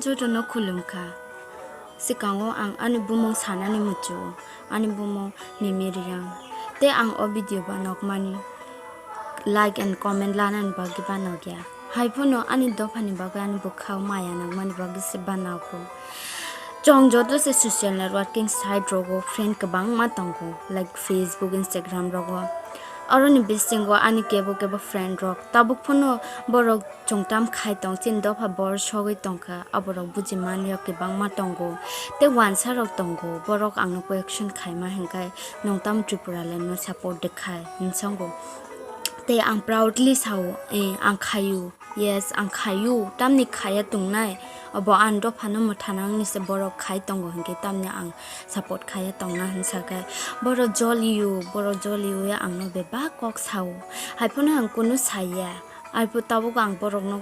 Jodono kulumka. Sikango ang ani bumong sana ni mucho, ani bumong ni miriang. Te ang o video banok mani like and comment lanan bagi banok ya. Hai puno ani dopani bagi ani bukaw maya nang mani bagi se banok ko. Jong jodo se social networking site rogo friend kabang matangko like Facebook, Instagram rogo. Aroni bisingo ani kebo friend rock tabuk puno borok chongtam khai tong chin dofa bor shogoi tongka aborok bujiman yok ke bangma tongo te wansa rok tongo borok angno collection khai ma hengkai nongtam tripura le no support dekhai hinsongo te ang proudly sao ang khayu yes ang khayu tamni khaya tungnai abo ando phano mothanang ni se borok khai tongo hengke tamni ang support khaya tongna hinsakai boro joliu ya angno beba kok sao haipon hang kunu saya aipu tabu gang borok no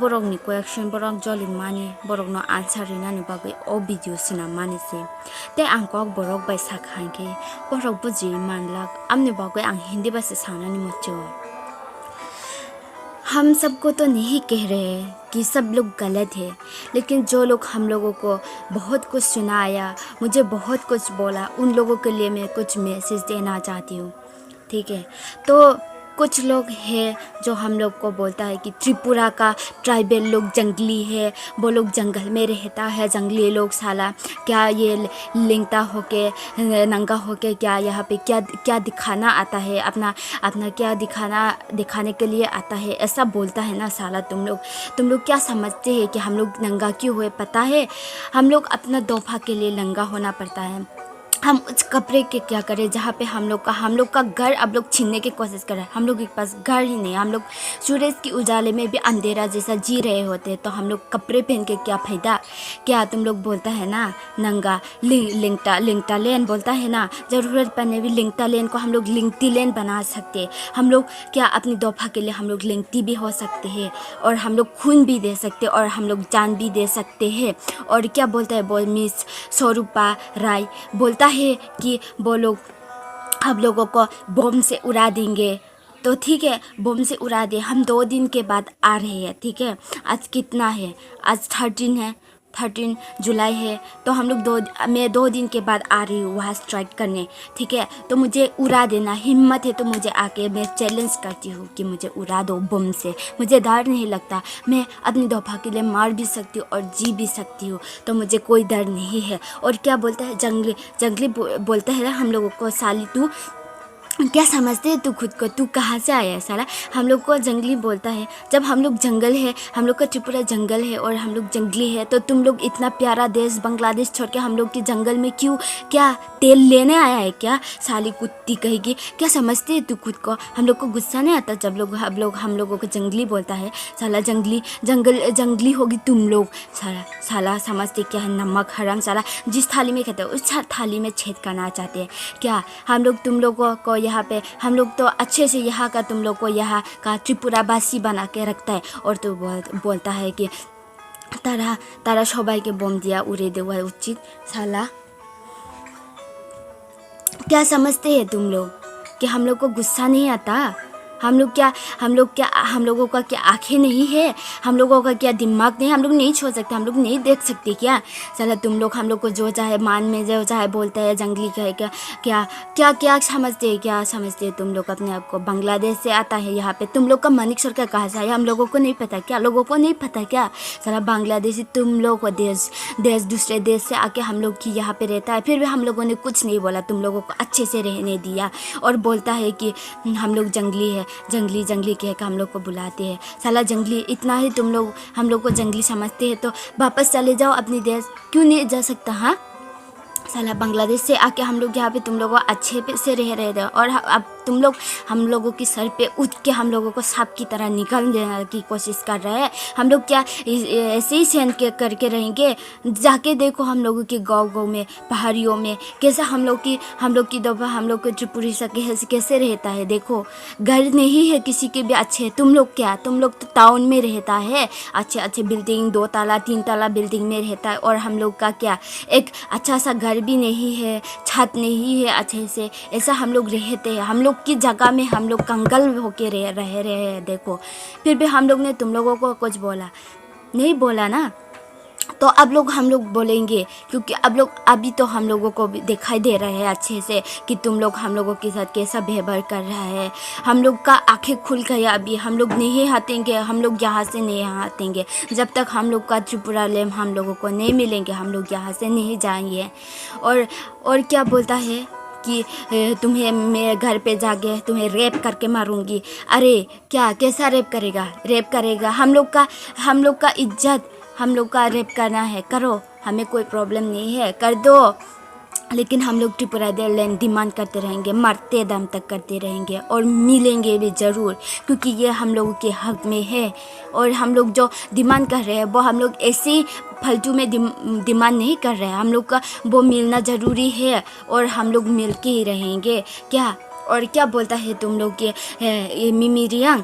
borok ni collection borok joli mani borok no answer rina ni bagai o video sina mani se te ang kok borok bai sakhan ke borok buji manlak amni bagai ang hindi ba se sana ni mucho हम सबको तो नहीं कह रहे हैं कि सब लोग गलत है लेकिन जो लोग हम लोगों को बहुत कुछ सुनाया मुझे बहुत कुछ बोला उन लोगों के लिए मैं कुछ मैसेज देना चाहती हूँ ठीक है तो कुछ लोग हैं जो हम लोग को बोलता है कि त्रिपुरा का ट्राइबल लोग जंगली है वो लोग जंगल में रहता है जंगली लोग साला क्या ये लिंगता होके नंगा होके क्या यहाँ पे क्या दिखाना आता है अपना क्या दिखाने के लिए आता है ऐसा बोलता है ना साला तुम लोग क्या समझते हैं कि हम लोग नंगा क्यों हुए पता है हम लोग अपना दोफा के लिए नंगा होना पड़ता है हम उस कपड़े के क्या करें जहाँ पे हम लोग का घर अब लोग छीनने की कोशिश कर रहे हैं हम लोग के पास घर ही नहीं हम लोग सूरज की उजाले में भी अंधेरा जैसा जी रहे होते तो हम लोग कपड़े पहन के क्या फ़ायदा क्या तुम लोग बोलता है ना नंगा लिंगटा लेन बोलता है ना ज़रूरत पड़ने भी लिंगटा लेन को हम लोग लिंगटी लेन बना सकते हम लोग क्या अपनी दोफा के लिए हम लोग लिंगटी भी हो सकते हैं और हम लोग खून भी दे सकते और हम लोग जान भी दे सकते हैं और क्या बोलता है मिस स्वरूपा राय बोलता है कि वो लोग हम लोगों को बम से उड़ा देंगे तो ठीक है बम से उड़ा दे हम 2 दिन के बाद आ रहे हैं ठीक है आज कितना है आज 13 जुलाई है तो हम लोग मैं 2 दिन के बाद आ रही हूँ वहाँ स्ट्राइक करने ठीक है तो मुझे उड़ा देना हिम्मत है तो मुझे आके मैं चैलेंज करती हूँ कि मुझे उड़ा दो बम से मुझे डर नहीं लगता मैं अपनी दोफा के लिए मार भी सकती हूँ और जी भी सकती हूँ तो मुझे कोई डर नहीं है और क्या बोलता है जंगली बोलता है हम लोगों को साली तू क्या समझते है तू खुद को तू कहाँ से आया है साला हम लोग को जंगली बोलता है जब हम लोग जंगल है हम लोग का त्रिपुरा जंगल है और हम लोग जंगली है तो तुम लोग इतना प्यारा देश बांग्लादेश छोड़ के हम लोग के जंगल में क्यों क्या तेल लेने आया है क्या साली कुत्ती कहेगी क्या समझते है तू खुद को हम लोग को गुस्सा नहीं आता जब हम लोगों को जंगली बोलता है साला जंगली होगी तुम लोग साला समझते क्या है नमक हराम साला जिस थाली में खाते हैं उस थाली में छेद करना चाहते हैं क्या हम लोग तुम लोगों को यहाँ पे हम लोग तो अच्छे से यहाँ का तुम लोग को यहाँ का त्रिपुरावासी बना के रखता है और तो बोलता है कि तारा सबाई के बम दिया उड़े देवा उचित साला क्या समझते हैं तुम लोग कि हम लोग को गुस्सा नहीं आता हम लोगों का क्या आंखें नहीं है हम लोगों का क्या दिमाग नहीं हम लोग नहीं छोड़ सकते हम लोग नहीं देख सकते क्या साला तुम लोग हम लोग को जो चाहे मान में जो चाहे बोलता है जंगली का है क्या समझते हैं तुम लोग अपने आप को बांग्लादेश से आता है यहाँ पे तुम लोग का मानिक सरकार कहाँ से है हम लोगों को नहीं पता क्या साला बांग्लादेशी तुम लोग को देश दूसरे देश से आके हम लोग की यहाँ पे रहता है फिर भी हम लोगों ने कुछ नहीं बोला तुम लोगों को अच्छे से रहने दिया और बोलता है कि हम लोग जंगली है जंगली कह के हम लोग को बुलाते हैं साला जंगली इतना ही तुम लोग हम लोग को जंगली समझते हैं तो वापस चले जाओ अपनी देश क्यों नहीं जा सकता हाँ साला बांग्लादेश से आके हम लोग यहाँ पे तुम लोगों अच्छे से रह रहे थे और अब तुम लोग हम लोगों की सर पे उठ के हम लोगों को सांप की तरह निकाल देने की कोशिश कर रहे हैं हम लोग क्या ऐसे ही सहन करके रहेंगे जाके देखो हम लोगों के गाँव में पहाड़ियों में कैसा हम लोग की दफा हम लोग के त्रिपुरी सा कैसे रहता है देखो घर नहीं है किसी के भी अच्छे तुम लोग तो टाउन में रहता है अच्छे बिल्डिंग 2 ताला 3 ताला बिल्डिंग में रहता है और हम लोग का क्या एक अच्छा सा घर भी नहीं है छत नहीं है अच्छे से ऐसा हम लोग रहते हैं हम लोग की जगह में हम लोग कंगाल होके रहे हैं देखो फिर भी हम लोग ने तुम लोगों को कुछ बोला नहीं बोला ना तो अब लोग हम लोग बोलेंगे, क्योंकि अब लोग अभी तो हम लोगों को भी दिखाई दे रहे हैं अच्छे से कि तुम लोग हम लोगों के साथ कैसा व्यवहार कर रहा है। हम लोग का आंखें खुल गया, अभी हम लोग नहीं हटेंगे, हम लोग यहाँ से नहीं हटेंगे जब तक हम लोग का त्रिपुरा लैंड हम लोगों को नहीं मिलेंगे, हम लोग यहाँ से नहीं जाएंगे। और क्या बोलता है कि तुम्हें मैं घर पे जाके तुम्हें रेप करके मारूंगी। अरे क्या, कैसा रेप करेगा? रेप करेगा? हम लोग का इज्जत, हम लोग का रेप करना है, करो, हमें कोई प्रॉब्लम नहीं है, कर दो। लेकिन हम लोग त्रिपुरा लैंड डिमांड करते रहेंगे, मरते दम तक करते रहेंगे और मिलेंगे भी ज़रूर, क्योंकि ये हम लोगों के हक में है। और हम लोग जो डिमांड कर रहे हैं वो हम लोग ऐसे ही फालतू में डिमांड नहीं कर रहे हैं, हम लोग का वो मिलना ज़रूरी है और हम लोग मिल के ही रहेंगे। क्या? और क्या बोलता है तुम लोग के ये मिमी रियांग,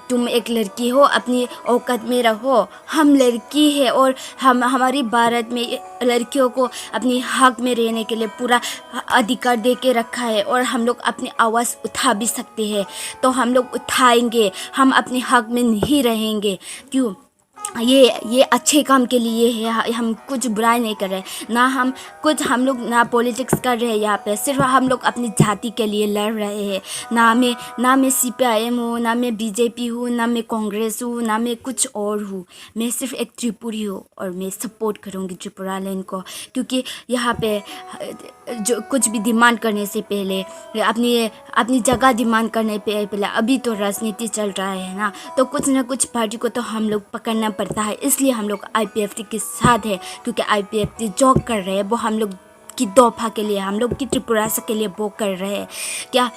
तुम एक लड़की हो, अपनी औकात में रहो। हम लड़की है और हमारी भारत में लड़कियों को अपनी हक में रहने के लिए पूरा अधिकार दे के रखा है और हम लोग अपनी आवाज़ उठा भी सकते हैं, तो हम लोग उठाएंगे। हम अपने हक में नहीं रहेंगे। क्यों? ये अच्छे काम के लिए है, हम कुछ बुराई नहीं कर रहे ना, हम लोग ना पॉलिटिक्स कर रहे हैं यहाँ पे, सिर्फ हम लोग अपनी जाति के लिए लड़ रहे हैं। ना मैं CPIM हूँ, ना मैं BJP हूँ, ना मैं कांग्रेस हूँ, ना मैं कुछ और हूँ। मैं सिर्फ एक त्रिपुरी हूँ और मैं सपोर्ट करूँगी त्रिपुरा लैंड को, क्योंकि यहाँ पे जो कुछ भी डिमांड करने से पहले अपनी जगह डिमांड करने पे पहले, अभी तो राजनीति चल रहा है ना, तो कुछ ना कुछ पार्टी को तो हम लोग पकड़ना पड़ता है। इसलिए हम लोग IPFT के साथ है, क्योंकि IPFT जो कर रहे हैं वो हम लोग की दफा के लिए, हम लोग की त्रिपुरा के लिए वो कर रहे हैं। क्या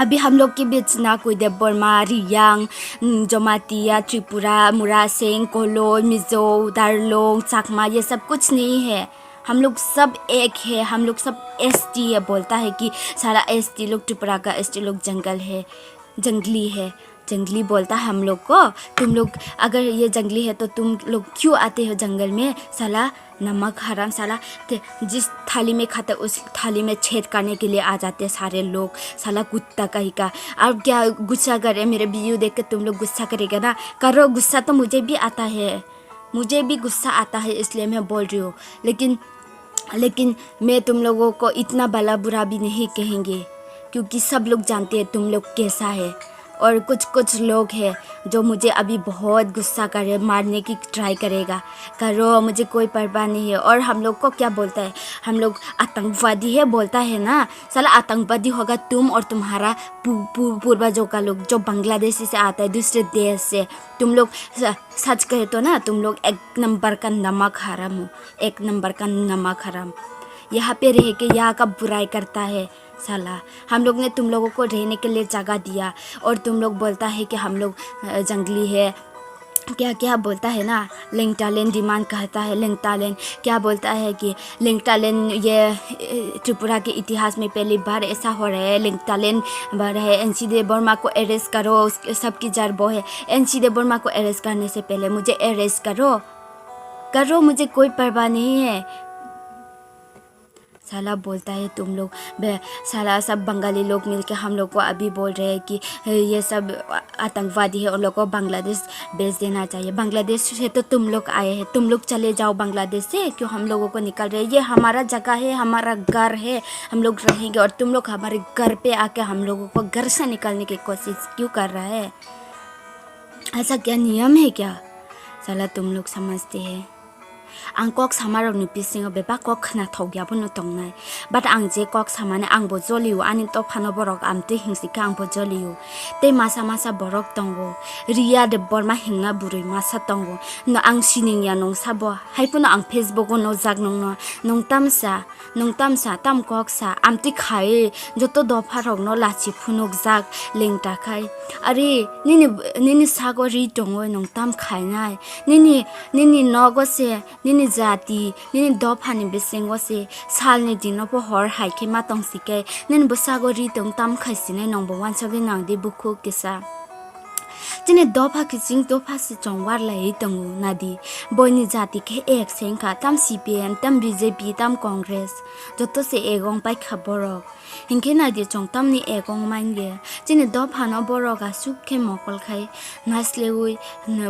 अभी हम लोग के बीच ना कोई देवबर्मा, रियांग, जमातिया, त्रिपुरा, मुरासेंग, कोलो, मिजो, दारलोंग, चाकमा, ये सब कुछ नहीं है। हम लोग सब एक है, हम लोग सब ST है। बोलता है कि सारा ST लोग, त्रिपुरा का ST लोग जंगली है, जंगली बोलता है हम लोग को। तुम लोग अगर ये जंगली है तो तुम लोग क्यों आते हो जंगल में? साला नमक हराम, साला जिस थाली में खाते उस थाली में छेद करने के लिए आ जाते हैं सारे लोग, साला कुत्ता कहीं का। अब क्या गुस्सा करे? मेरे वीडियो देख के तुम लोग गुस्सा करेगा ना, करो गुस्सा, तो मुझे भी आता है, मुझे भी गुस्सा आता है, इसलिए मैं बोल रही हूँ। लेकिन मैं तुम लोगों को इतना भला बुरा भी नहीं कहेंगे, क्योंकि सब लोग जानते हैं तुम लोग कैसा है। और कुछ लोग हैं जो मुझे अभी बहुत गुस्सा करे, मारने की ट्राई करेगा, करो, मुझे कोई परवाह नहीं है। और हम लोग को क्या बोलता है? हम लोग आतंकवादी है बोलता है ना। साला आतंकवादी होगा तुम और तुम्हारा पूर्वजों का लोग, जो बांग्लादेश से आता है, दूसरे देश से। तुम लोग सच कहे तो ना, तुम लोग एक नंबर का नमक हराम हो, एक नंबर का नमक हराम। यहाँ पे रह के यहाँ का बुराई करता है साला। हम लोग ने तुम लोगों को रहने के लिए जगह दिया और तुम लोग बोलता है कि हम लोग जंगली है, क्या क्या बोलता है ना, लिंगटालेन डिमांड कहता है। लिंगटालेन क्या बोलता है कि लिंगटालेन ये त्रिपुरा के इतिहास में पहली बार ऐसा हो रहा है। लिंगटालेन बढ़ है, NC देवबर्मा को अरेस्ट करो, उसके सबकी जड़ वो है। NC देवबर्मा को अरेस्ट करने से पहले मुझे अरेस्ट करो, मुझे कोई परवाह नहीं है। साला बोलता है तुम लोग, साला सब बंगाली लोग मिलके हम लोग को अभी बोल रहे हैं कि ये सब आतंकवादी है, उन लोग को बांग्लादेश भेज देना चाहिए। बांग्लादेश से तो तुम लोग आए हैं, तुम लोग चले जाओ बांग्लादेश से, क्यों हम लोगों को निकल रहे हैं? ये हमारा जगह है, हमारा घर है, हम लोग रहेंगे। और तुम लोग हमारे घर पे आके हम लोगों को घर से निकालने की कोशिश क्यों कर रहा है? ऐसा क्या नियम है क्या? साला तुम लोग समझते हैं। आं कक सामार नुपिसिंग बेबा कक खना थौग्याबो नुतंगनाय बाट आं जे कक सामाने आंबो जलियो आनि तो फानो बरक आमते हिंसिका आंबो जलियो ते मासा बरक तंगो रिया दे बरमा हिंना बुरै मासा तंगो न आं सिनिया नं साबो हाइपुनो आं फेसबुक नो जाग नं तामसा ताम कक सा आमते खाए जतो दफा रक न लाचि फुनुक जाग लेंटाखाय अरे निनि सागो रि दंगो नं ताम खायनाय निनि नगसे निनि जाति निनि दफानि बेसेंगसे सालनि दिनपो हर हाइके मा तंसिके निनि बसागो रि दं ताम खायसिने नंबो वानसगे नांदे बुखु केसा जिने दोफा की जिंग दोफा से चौंवार लाई तंगु नादी बोइनी जाति के एक सेंखा तम CPM तम BJP तम कांग्रेस जो तो से एगोंग पाई खबरों हिंके नादी चौंग तम नि एगोंग माइंगे जिने दोफा न बोरोगा सुखे मोकल खाई नासले हुई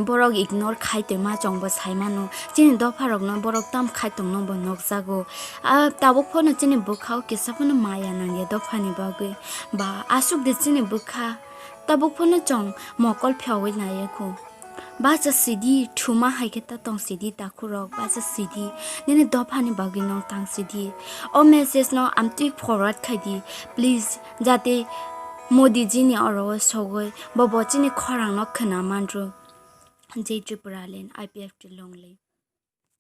बोरोग इग्नोर खाई ते मा चौंग बस हाई मानो जिने दोफा रोग न बोरोग तम खाई तंग न बनोग जागो ताबुक फोन जिने बुखाओ के सपन माया नंगे दोफा नि बागे बा आसुक दे जिने बुखा tabuk phone chong mokol phyawi na ye khu ba cha sidi thuma hai ke ta tong sidi ta khurok ba cha sidi nene dophani bagi no tang sidi o message no amti forward khai di please jate modi ji ni oro sogoi bobo chini khorang no khana manro jai tripura len IPF ti longley